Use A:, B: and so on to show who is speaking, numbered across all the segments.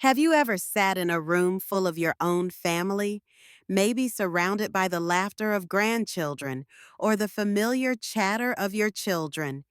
A: Have you ever sat in a room full of your own family, maybe surrounded by the laughter of grandchildren or the familiar chatter of your children,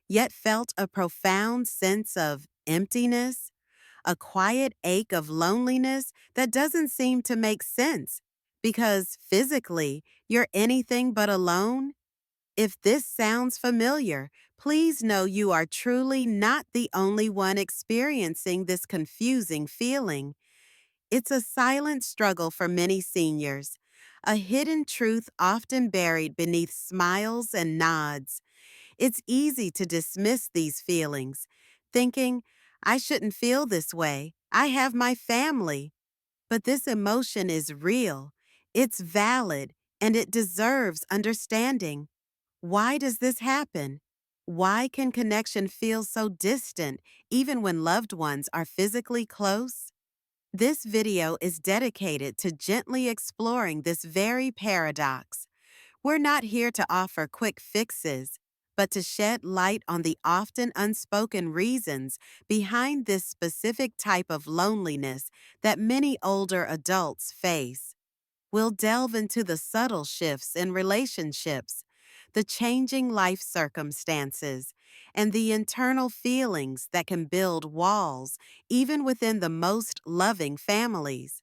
A: yet felt a profound sense of emptiness, a quiet ache of loneliness that doesn't seem to make sense because physically you're anything but alone? If this sounds familiar, please know you are truly not the only one experiencing this confusing feeling. It's a silent struggle for many seniors, a hidden truth often buried beneath smiles and nods. It's easy to dismiss these feelings, thinking, I shouldn't feel this way. I have my family. But this emotion is real, it's valid, and it deserves understanding. Why does this happen? Why can connection feel so distant even when loved ones are physically close? This video is dedicated to gently exploring this very paradox. We're not here to offer quick fixes, but to shed light on the often unspoken reasons behind this specific type of loneliness that many older adults face. We'll delve into the subtle shifts in relationships, the changing life circumstances, and the internal feelings that can build walls even within the most loving families.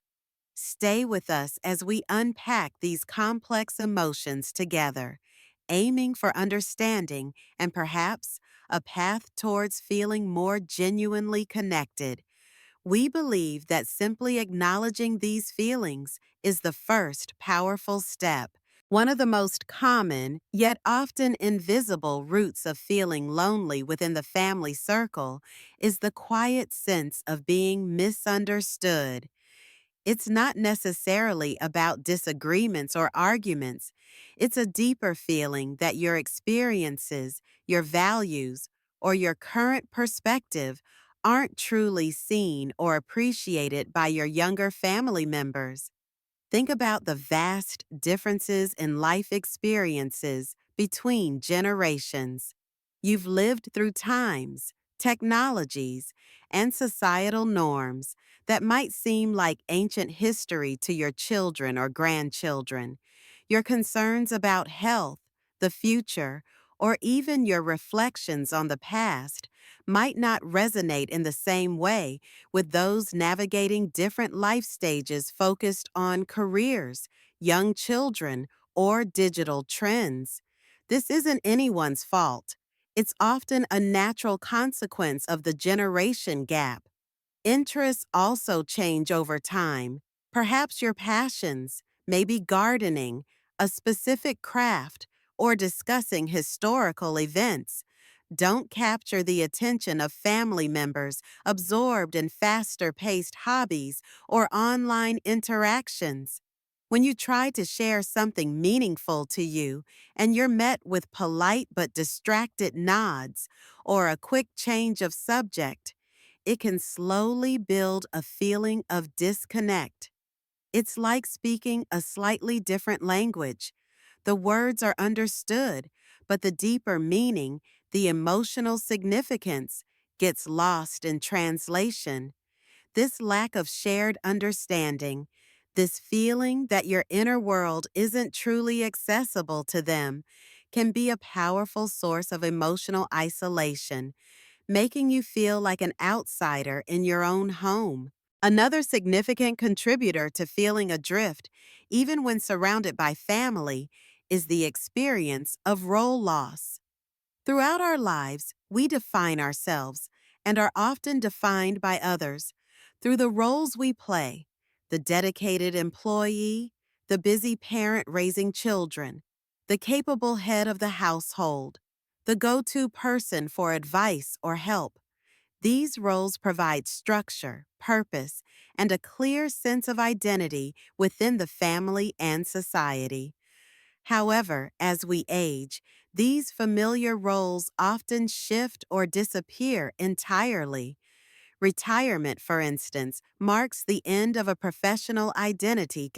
A: Stay with us as we unpack these complex emotions together, aiming for understanding and perhaps a path towards feeling more genuinely connected. We believe that simply acknowledging these feelings is the first powerful step. One of the most common, yet often invisible roots of feeling lonely within the family circle is the quiet sense of being misunderstood. It's not necessarily about disagreements or arguments. It's a deeper feeling that your experiences, your values, or your current perspective aren't truly seen or appreciated by your younger family members. Think about the vast differences in life experiences between generations. You've lived through times, technologies, and societal norms that might seem like ancient history to your children or grandchildren. Your concerns about health, the future, or even your reflections on the past might not resonate in the same way with those navigating different life stages focused on careers, young children, or digital trends. This isn't anyone's fault. It's often a natural consequence of the generation gap. Interests also change over time. Perhaps your passions, maybe gardening, a specific craft, or discussing historical events, don't capture the attention of family members absorbed in faster paced hobbies or online interactions. When you try to share something meaningful to you and you're met with polite but distracted nods or a quick change of subject, it can slowly build a feeling of disconnect. It's like speaking a slightly different language. The words are understood, but the deeper meaning, the emotional significance, gets lost in translation. This lack of shared understanding, this feeling that your inner world isn't truly accessible to them, can be a powerful source of emotional isolation, making you feel like an outsider in your own home. Another significant contributor to feeling adrift, even when surrounded by family, is the experience of role loss. Throughout our lives, we define ourselves and are often defined by others through the roles we play: the dedicated employee, the busy parent raising children, the capable head of the household, the go-to person for advice or help. These roles provide structure, purpose, and a clear sense of identity within the family and society. However, as we age, these familiar roles often shift or disappear entirely. Retirement, for instance, marks the end of a professional identity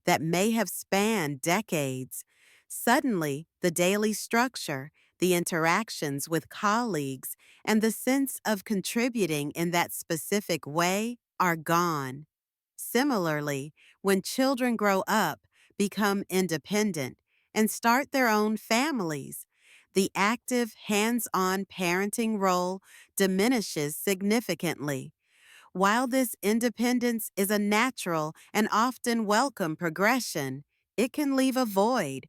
A: that may have spanned decades. Suddenly, the daily structure, the interactions with colleagues, and the sense of contributing in that specific way are gone. Similarly, when children grow up, become independent, and start their own families, the active, hands on parenting role diminishes significantly. While this independence is a natural and often welcome progression, it can leave a void.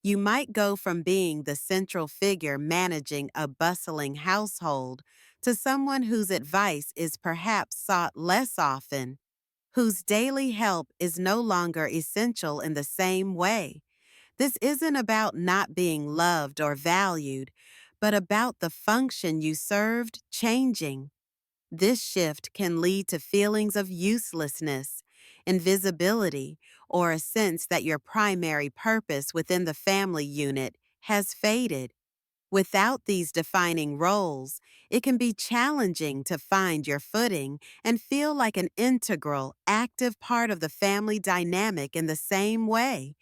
A: You might go from being the central figure managing a bustling household to someone whose advice is perhaps sought less often, whose daily help is no longer essential in the same way. This isn't about not being loved or valued, but about the function you served changing. This shift can lead to feelings of uselessness, invisibility, or a sense that your primary purpose within the family unit has faded. Without these defining roles, it can be challenging to find your footing and feel like an integral, active part of the family dynamic in the same way,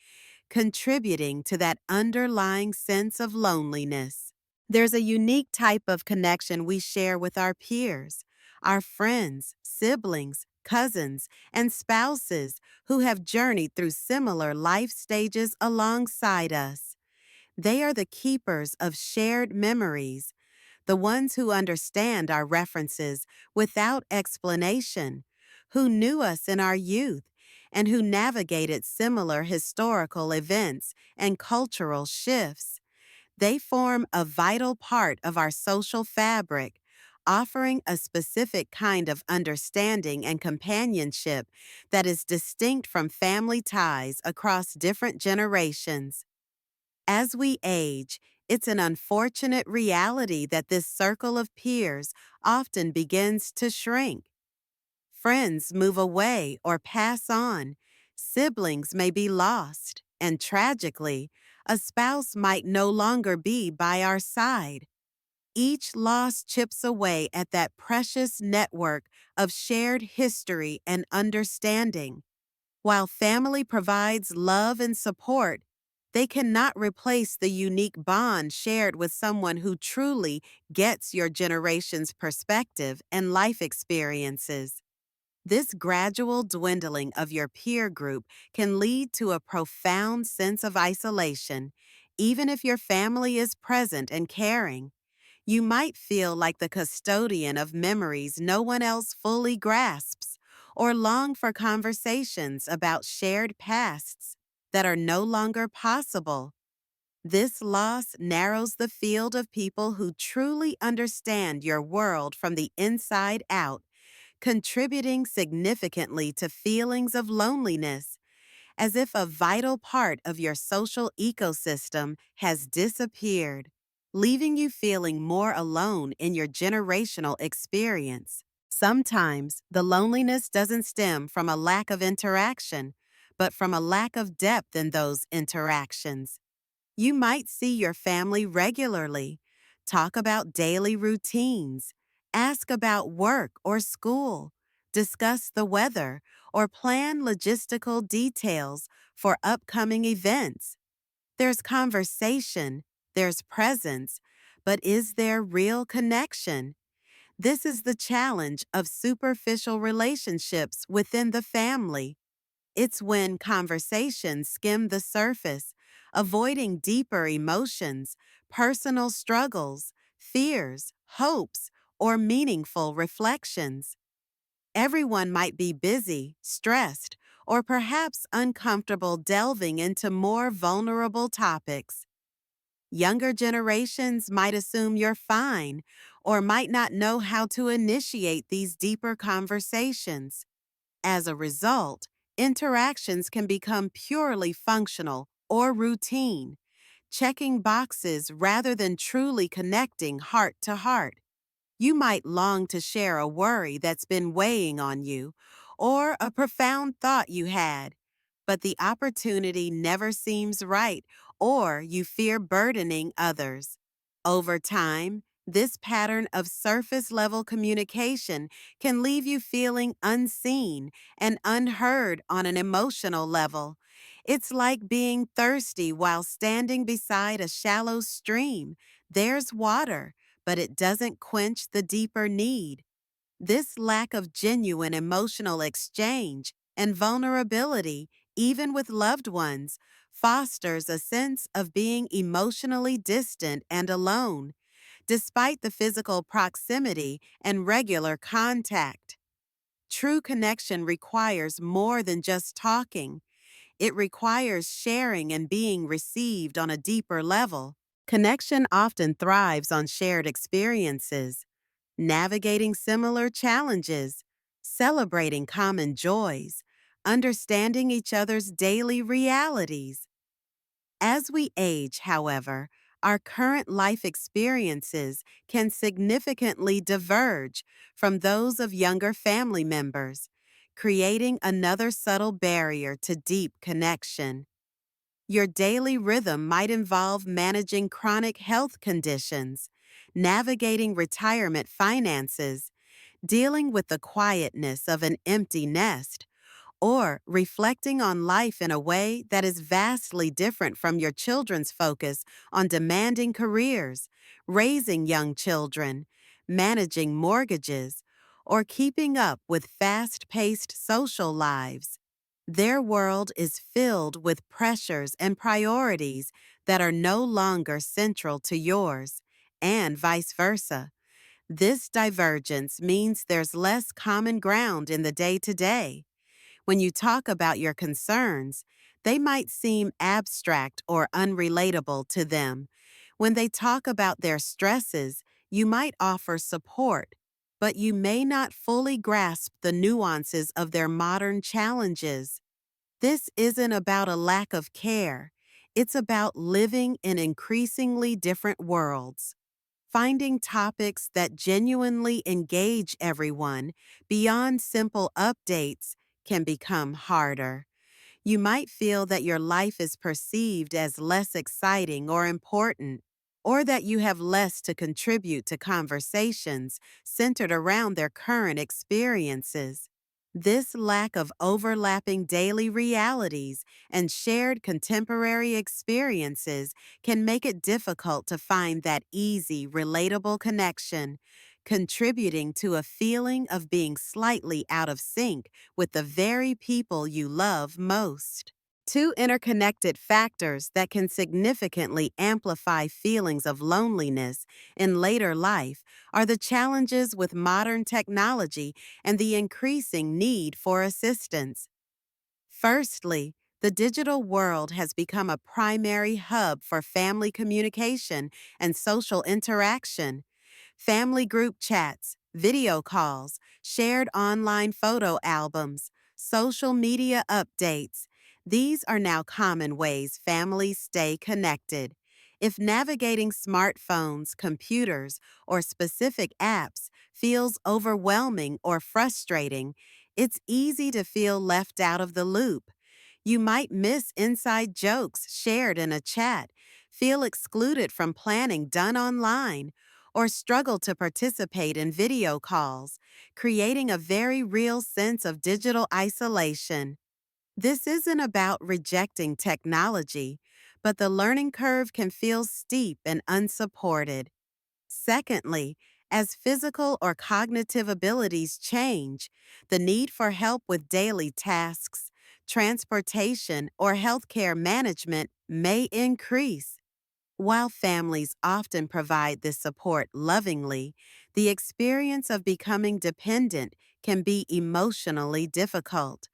A: contributing to that underlying sense of loneliness. There's a unique type of connection we share with our peers, our friends, siblings, cousins, and spouses who have journeyed through similar life stages alongside us. They are the keepers of shared memories, the ones who understand our references without explanation, who knew us in our youth, and who navigated similar historical events and cultural shifts. They form a vital part of our social fabric, offering a specific kind of understanding and companionship that is distinct from family ties across different generations. As we age, it's an unfortunate reality that this circle of peers often begins to shrink. Friends move away or pass on, siblings may be lost, and tragically, a spouse might no longer be by our side. Each loss chips away at that precious network of shared history and understanding. While family provides love and support, they cannot replace the unique bond shared with someone who truly gets your generation's perspective and life experiences. This gradual dwindling of your peer group can lead to a profound sense of isolation, even if your family is present and caring. You might feel like the custodian of memories no one else fully grasps, or long for conversations about shared pasts that are no longer possible. This loss narrows the field of people who truly understand your world from the inside out, contributing significantly to feelings of loneliness, as if a vital part of your social ecosystem has disappeared, leaving you feeling more alone in your generational experience. Sometimes the loneliness doesn't stem from a lack of interaction, but from a lack of depth in those interactions. You might see your family regularly, talk about daily routines, ask about work or school, discuss the weather, or plan logistical details for upcoming events. There's conversation, there's presence, but is there real connection? This is the challenge of superficial relationships within the family. It's when conversations skim the surface, avoiding deeper emotions, personal struggles, fears, hopes, or meaningful reflections. Everyone might be busy, stressed, or perhaps uncomfortable delving into more vulnerable topics. Younger generations might assume you're fine or might not know how to initiate these deeper conversations. As a result, interactions can become purely functional or routine, checking boxes rather than truly connecting heart to heart. You might long to share a worry that's been weighing on you or a profound thought you had, but the opportunity never seems right or you fear burdening others. Over time, this pattern of surface level communication can leave you feeling unseen and unheard on an emotional level. It's like being thirsty while standing beside a shallow stream. There's water, but it doesn't quench the deeper need. This lack of genuine emotional exchange and vulnerability, even with loved ones, fosters a sense of being emotionally distant and alone, despite the physical proximity and regular contact. True connection requires more than just talking. It requires sharing and being received on a deeper level. Connection often thrives on shared experiences, navigating similar challenges, celebrating common joys, understanding each other's daily realities. As we age, however, our current life experiences can significantly diverge from those of younger family members, creating another subtle barrier to deep connection. Your daily rhythm might involve managing chronic health conditions, navigating retirement finances, dealing with the quietness of an empty nest, or reflecting on life in a way that is vastly different from your children's focus on demanding careers, raising young children, managing mortgages, or keeping up with fast paced social lives. Their world is filled with pressures and priorities that are no longer central to yours, and vice versa. This divergence means there's less common ground in the day to day. When you talk about your concerns, they might seem abstract or unrelatable to them. When they talk about their stresses, you might offer support, but you may not fully grasp the nuances of their modern challenges. This isn't about a lack of care. It's about living in increasingly different worlds. Finding topics that genuinely engage everyone beyond simple updates can become harder. You might feel that your life is perceived as less exciting or important, or that you have less to contribute to conversations centered around their current experiences. This lack of overlapping daily realities and shared contemporary experiences can make it difficult to find that easy, relatable connection, contributing to a feeling of being slightly out of sync with the very people you love most. Two interconnected factors that can significantly amplify feelings of loneliness in later life are the challenges with modern technology and the increasing need for assistance. Firstly, the digital world has become a primary hub for family communication and social interaction. Family group chats, video calls, shared online photo albums, social media updates. These are now common ways families stay connected. If navigating smartphones, computers, or specific apps feels overwhelming or frustrating, it's easy to feel left out of the loop. You might miss inside jokes shared in a chat, feel excluded from planning done online, or struggle to participate in video calls, creating a very real sense of digital isolation. This isn't about rejecting technology, but the learning curve can feel steep and unsupported. Secondly, as physical or cognitive abilities change, the need for help with daily tasks, transportation, or healthcare management may increase. While families often provide this support lovingly, the experience of becoming dependent can be emotionally difficult.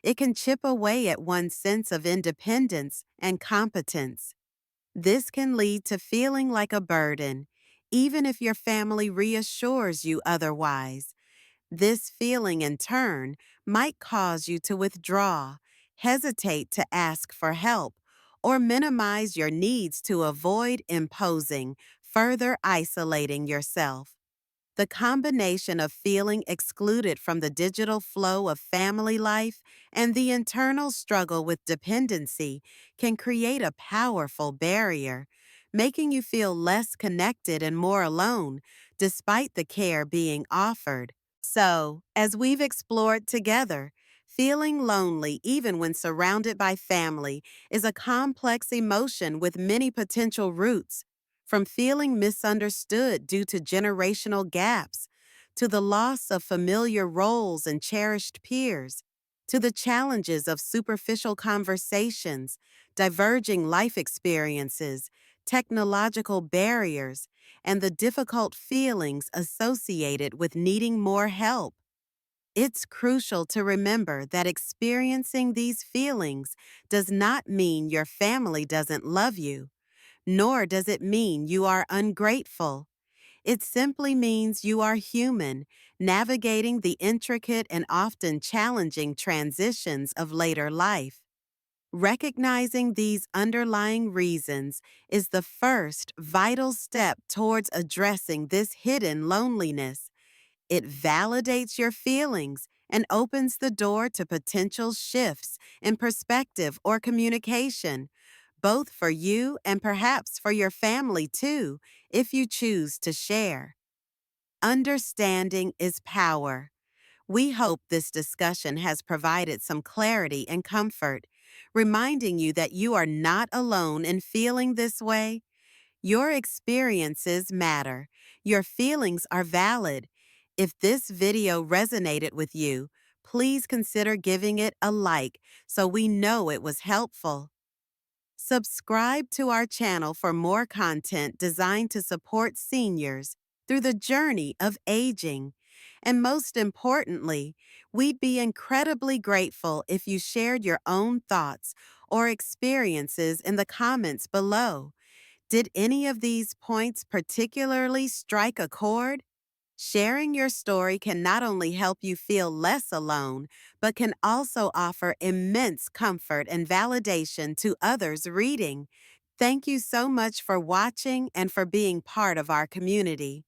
A: It can chip away at one's sense of independence and competence. This can lead to feeling like a burden, even if your family reassures you otherwise. This feeling, in turn, might cause you to withdraw, hesitate to ask for help, or minimize your needs to avoid imposing, further isolating yourself. The combination of feeling excluded from the digital flow of family life and the internal struggle with dependency can create a powerful barrier, making you feel less connected and more alone, despite the care being offered. So, as we've explored together, feeling lonely even when surrounded by family is a complex emotion with many potential roots, from feeling misunderstood due to generational gaps, to the loss of familiar roles and cherished peers, to the challenges of superficial conversations, diverging life experiences, technological barriers, and the difficult feelings associated with needing more help. It's crucial to remember that experiencing these feelings does not mean your family doesn't love you, nor does it mean you are ungrateful. It simply means you are human, navigating the intricate and often challenging transitions of later life. Recognizing these underlying reasons is the first vital step towards addressing this hidden loneliness. It validates your feelings and opens the door to potential shifts in perspective or communication, both for you and perhaps for your family too, if you choose to share. Understanding is power. We hope this discussion has provided some clarity and comfort, reminding you that you are not alone in feeling this way. Your experiences matter. Your feelings are valid. If this video resonated with you, please consider giving it a like so we know it was helpful. Subscribe to our channel for more content designed to support seniors through the journey of aging. And most importantly, we'd be incredibly grateful if you shared your own thoughts or experiences in the comments below. Did any of these points particularly strike a chord? Sharing your story can not only help you feel less alone, but can also offer immense comfort and validation to others reading. Thank you so much for watching and for being part of our community.